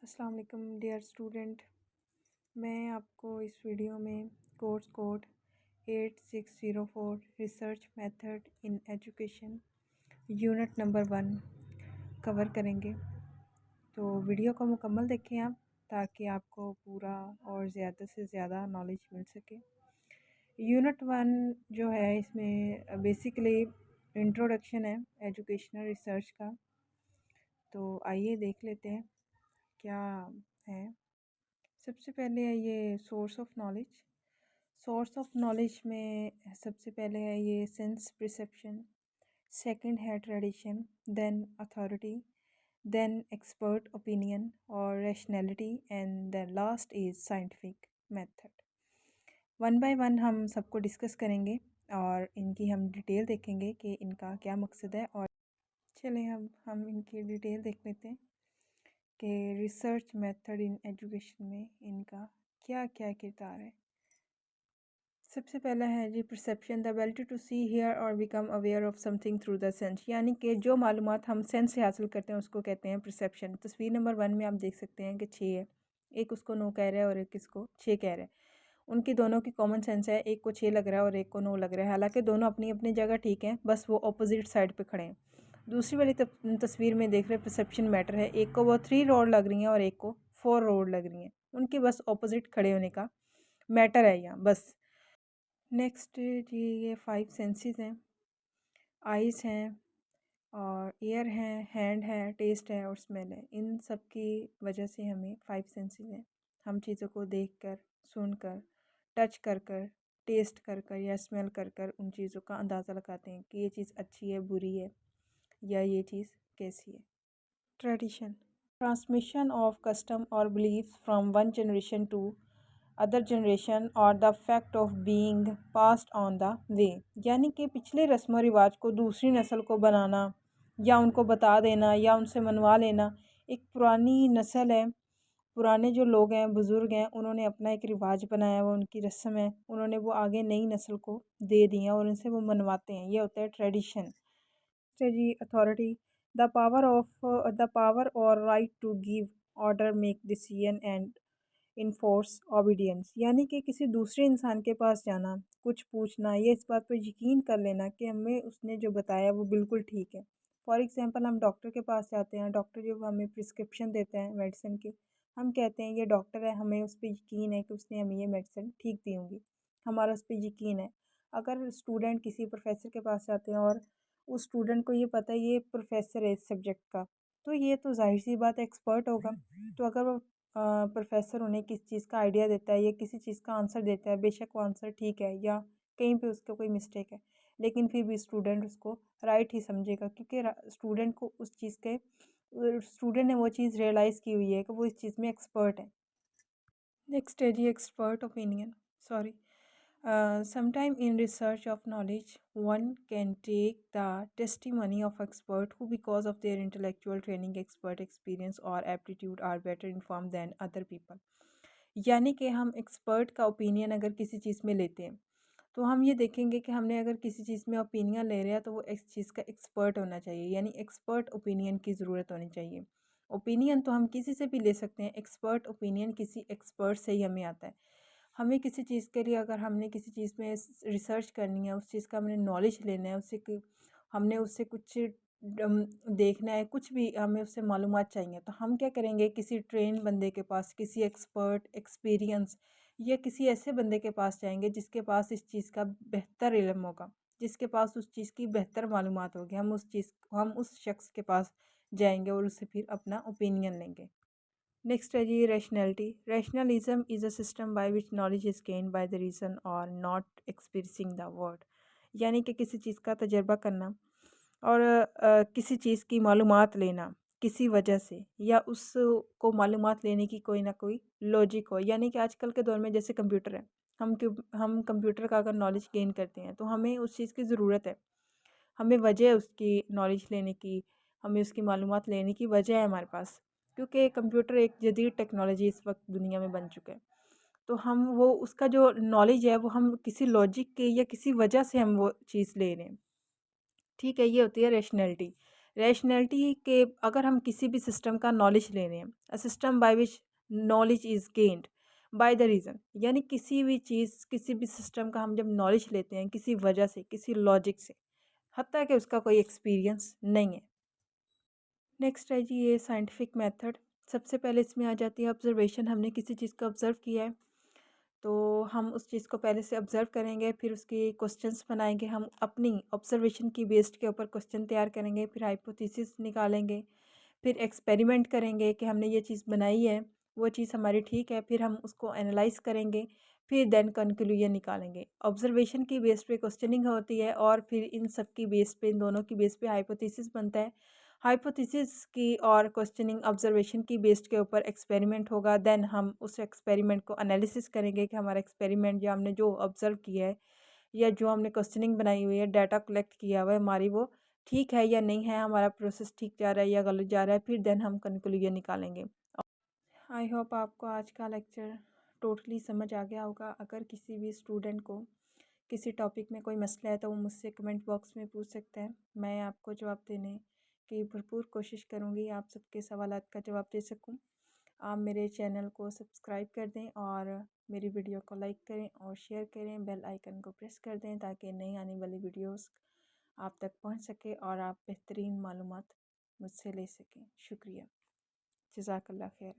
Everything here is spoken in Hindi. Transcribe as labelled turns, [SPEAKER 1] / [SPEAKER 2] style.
[SPEAKER 1] अस्सलाम वालेकुम डियर स्टूडेंट। मैं आपको इस वीडियो में course code 8604 research method in education unit number 1 cover करेंगे। तो वीडियो को मुकम्मल देखें आप, ताकि आपको पूरा और ज़्यादा से ज़्यादा नॉलेज मिल सके। यूनिट 1 जो है, इसमें बेसिकली इंट्रोडक्शन है एजुकेशनल रिसर्च का। तो आइए देख लेते हैं क्या है। सबसे पहले है ये source of knowledge. Source of knowledge में सबसे पहले है ये सेंस परसेप्शन, सेकंड है tradition, then authority, then expert opinion और rationality, and the last is scientific method. One by one हम सबको डिस्कस करेंगे और इनकी हम डिटेल देखेंगे कि इनका क्या मकसद है। और चलें हम इनकी डिटेल देख लेते हैं कि रिसर्च मेथड इन एजुकेशन में इनका क्या क्या किरदार है। सबसे पहला है जी perception, the ability to see, hear और become aware of something through the sense. यानी कि जो मालूमात हम सेंस से हासिल करते हैं उसको कहते हैं परसेप्शन। तस्वीर नंबर 1 में आप देख सकते हैं कि 6 है, एक उसको 9 कह रहा है और एक इसको 6 कह रहा है। उनकी दोनों की कॉमन सेंस है, एक को 6 लग रहा है और एक को 9 लग रहा है। हालांकि दोनों अपनी अपनी जगह ठीक हैं, बस वो अपोजिट साइड पे खड़े हैं। दूसरी वाली तस्वीर में देख रहे हैं परसेप्शन मैटर है, एक को वो 3 रोड लग रही हैं और एक को 4 रोड लग रही हैं। उनके बस अपोजिट खड़े होने का मैटर है यहाँ बस। नेक्स्ट जी ये 5 सेंसेस हैं, आइज़ हैं और एयर है, हैंड है, टेस्ट है और स्मेल है। इन सब की वजह से हमें 5 सेंसेस हैं। हम चीज़ों को देखकर, सुनकर, टच कर कर, टेस्ट कर कर या स्मेल कर कर उन चीज़ों का अंदाज़ा लगाते हैं कि ये चीज़ अच्छी है, बुरी है या ये चीज़ कैसी है। ट्रेडिशन, ट्रांसमिशन ऑफ कस्टम और believes from one generation to other generation और the fact of being passed on the way. यानी कि पिछले रस्म व रिवाज को दूसरी नस्ल को बनाना या उनको बता देना या उनसे मनवा लेना। एक पुरानी नस्ल है, पुराने जो लोग हैं, बुज़ुर्ग हैं, उन्होंने अपना एक रिवाज बनाया हुआ, उनकी रस्म है, उन्होंने वो आगे नई नस्ल को दे दी है और उनसे वो मनवाते हैं। ये होता है ट्रेडिशन। जी अथॉरिटी, द पावर और right to give order, make decision and enforce obedience. यानी कि किसी दूसरे इंसान के पास जाना, कुछ पूछना या इस बात पर यकीन कर लेना कि हमें उसने जो बताया वो बिल्कुल ठीक है। फॉर एग्ज़ाम्पल हम डॉक्टर के पास जाते हैं, डॉक्टर जो हमें प्रिस्क्रिप्शन देते हैं मेडिसिन की, हम कहते हैं ये डॉक्टर है, हमें उस पर यकीन है कि उसने हमें ये मेडिसिन ठीक दी होंगी, हमारा उस पर यकीन है। अगर स्टूडेंट किसी प्रोफेसर के पास जाते हैं और उस स्टूडेंट को ये पता है ये प्रोफेसर है इस सब्जेक्ट का, तो ये तो जाहिर सी बात एक्सपर्ट होगा। तो अगर वो प्रोफेसर उन्हें किसी चीज़ का आइडिया देता है या किसी चीज़ का आंसर देता है, बेशक वो आंसर ठीक है या कहीं पे उसका कोई मिस्टेक है, लेकिन फिर भी स्टूडेंट उसको राइट ही समझेगा, क्योंकि स्टूडेंट को उस चीज़ के स्टूडेंट ने वो चीज़ रियलाइज़ की हुई है कि वो इस चीज़ में एक्सपर्ट है। नेक्स्ट है जी expert opinion, sorry. Sometime in research of knowledge, one can take the testimony of expert who, because of their intellectual training, expert experience or aptitude, are better informed than other people. यानी कि हम एक्सपर्ट का ओपिनियन अगर किसी चीज़ में लेते हैं, तो हम ये देखेंगे कि हमने अगर किसी चीज़ में ओपिनियन ले रहे हैं तो वो इस चीज़ का एक्सपर्ट होना चाहिए, यानी एक्सपर्ट ओपिनियन की ज़रूरत होनी चाहिए। ओपिनियन तो हम किसी से भी ले सकते हैं, एक्सपर्ट ओपिनियन किसी एक्सपर्ट से ही हमें आता है। हमें किसी चीज़ के लिए अगर हमने किसी चीज़ में रिसर्च करनी है, उस चीज़ का हमने नॉलेज लेना है, हमने उससे कुछ देखना है, कुछ भी हमें उससे मालूमात चाहिए, तो हम क्या करेंगे, किसी ट्रेन बंदे के पास, किसी एक्सपर्ट एक्सपीरियंस या किसी ऐसे बंदे के पास जाएंगे जिसके पास इस चीज़ का बेहतर इल्म होगा, जिसके पास उस चीज़ की बेहतर मालूमात होगी। हम उस शख्स के पास जाएंगे और उससे फिर अपना ओपिनियन लेंगे। नेक्स्ट है जी rationality. Rationalism is a system by which knowledge is gain by the reason और नॉट एक्सपीरियंसिंग द वर्ड। यानी कि किसी चीज़ का तजर्बा करना और किसी चीज़ की मालूमात लेना किसी वजह से, या उसको मालूमात लेने की कोई ना कोई लॉजिक हो। यानी कि आजकल के दौर में जैसे कंप्यूटर है, हम कंप्यूटर का अगर नॉलेज गेन करते हैं तो हमें उस चीज़ की ज़रूरत है, हमें वजह है उसकी नॉलेज लेने की, हमें उसकी मालूमात लेने की वजह है हमारे पास, क्योंकि कंप्यूटर एक जदीद टेक्नोलॉजी इस वक्त दुनिया में बन चुका है। तो हम वो उसका जो नॉलेज है वो हम किसी लॉजिक के या किसी वजह से हम वो चीज़ ले रहे हैं। ठीक है, ये होती है रैशनैलिटी। रैशनैलिटी के अगर हम किसी भी सिस्टम का नॉलेज ले रहे हैं, अ system by which knowledge is gained by the reason, यानी किसी भी चीज़, किसी भी सिस्टम का हम जब नॉलेज लेते हैं किसी वजह से, किसी लॉजिक से, हत्ता कि उसका कोई एक्सपीरियंस नहीं है। नेक्स्ट है जी ये साइंटिफिक मेथड। सबसे पहले इसमें आ जाती है ऑब्जर्वेशन। हमने किसी चीज़ को ऑब्ज़र्व किया है, तो हम उस चीज़ को पहले से ऑब्ज़र्व करेंगे, फिर उसके क्वेश्चंस बनाएंगे। हम अपनी ऑब्जर्वेशन की बेस्ड के ऊपर क्वेश्चन तैयार करेंगे, फिर हाइपोथेसिस निकालेंगे, फिर एक्सपेरिमेंट करेंगे कि हमने ये चीज़ बनाई है, वो चीज़ हमारी ठीक है, फिर हम उसको एनालाइज करेंगे, फिर देन कंक्लूजन निकालेंगे। ऑब्जर्वेशन की बेस पे क्वेश्चनिंग होती है और फिर इन सब की बेस पे, इन दोनों की बेस पे हाइपोथेसिस बनता है। हाइपोथेसिस की और क्वेश्चनिंग ऑब्जर्वेशन की बेस्ड के ऊपर एक्सपेरिमेंट होगा। देन हम उस एक्सपेरिमेंट को एनालिसिस करेंगे कि हमारा एक्सपेरिमेंट या हमने जो ऑब्ज़र्व किया है या जो हमने क्वेश्चनिंग बनाई हुई है, डाटा कलेक्ट किया हुआ है हमारी, वो ठीक है या नहीं है, हमारा प्रोसेस ठीक जा रहा है या गलत जा रहा है, फिर देन हम कंक्लूजन निकालेंगे। आई होप आपको आज का लेक्चर टोटली समझ आ गया होगा। अगर किसी भी स्टूडेंट को किसी टॉपिक में कोई मसला है तो वो मुझसे कमेंट बॉक्स में पूछ सकते हैं। मैं आपको जवाब देने की भरपूर कोशिश करूँगी, आप सबके सवालात का जवाब दे सकूँ। आप मेरे चैनल को सब्सक्राइब कर दें और मेरी वीडियो को लाइक करें और शेयर करें। बेल आइकन को प्रेस कर दें ताकि नई आने वाली वीडियोस आप तक पहुंच सके और आप बेहतरीन मालूमात मुझसे ले सकें। शुक्रिया। जज़ाकल्लाह खैर।